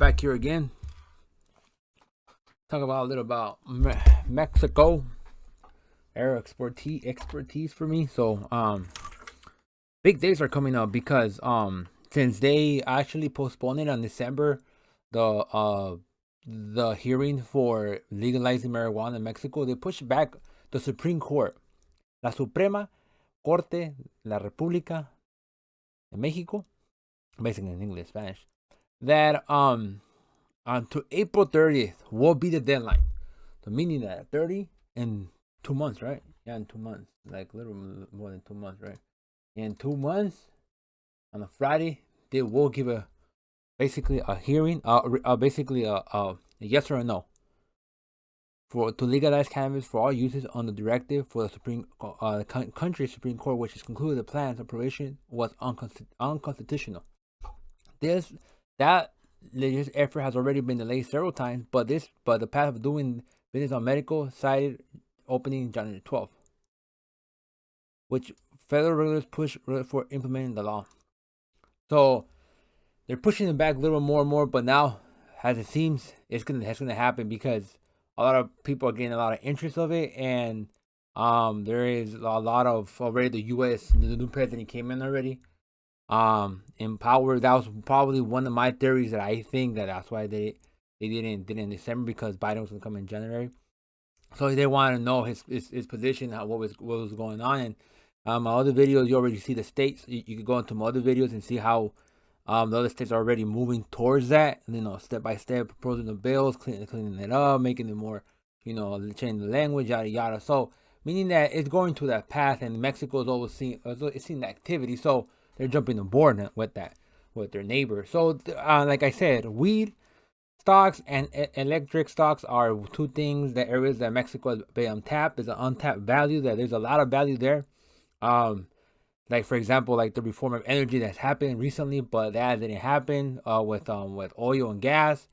back here again. Talk about a little about Mexico. Air expertise for me. So big days are coming up because since they actually postponed it on December, the hearing for legalizing marijuana in Mexico, they pushed back the Supreme Court, La Suprema Corte de la República de Mexico, basically in English, Spanish, that to April 30th will be the deadline. So meaning that 30 in 2 months, right? Yeah, in 2 months, like a little more than 2 months, right? In 2 months, on a Friday, they will give basically a hearing, basically a yes or a no to legalize cannabis for all uses on the directive for the country Supreme Court, which has concluded the plan's appropriation was unconstitutional. That legislative effort has already been delayed several times, but the path of doing business on medical cited opening January 12th, which federal regulators push for implementing the law. So they're pushing it back a little more and more, but now, as it seems, it's gonna happen because a lot of people are getting a lot of interest of it, and there is a lot of already the U.S. the new president came in already. In power, that was probably one of my theories that I think that's why they didn't in December, because Biden was gonna come in January, so they want to know his position, what was going on. And my other videos, you already see the states. You could go into my other videos and see how the other states are already moving towards that, step by step, proposing the bills, cleaning it up, making it more, changing the language, yada yada. So meaning that it's going to that path, and Mexico is always seeing the activity. So they're jumping on board with that, with their neighbor. So like I said, weed stocks and electric stocks are two things, that areas that Mexico is untapped. There's an untapped value, that there's a lot of value there. Like for example, like the reform of energy that's happened recently, but that didn't happen with oil and gas.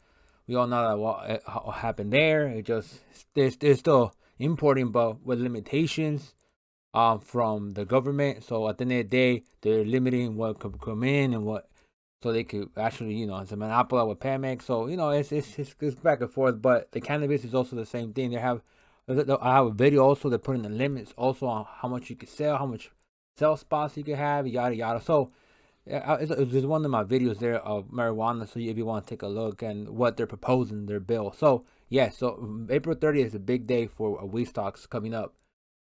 We all know that what happened there. It just they're still importing, but with limitations from the government. So at the end of the day, they're limiting what could come in and what, so they could actually, it's a monopoly with Pemex. So it's back and forth. But the cannabis is also the same thing. I have a video also. They're putting the limits also on how much you could sell, how much sell spots you could have, yada yada. So it's one of my videos there of marijuana. So if you want to take a look and what they're proposing, their bill. So yeah, so April 30th is a big day for weed stocks coming up.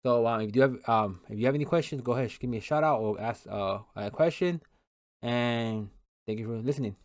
So if you have any questions, go ahead, give me a shout out or ask a question. And thank you for listening.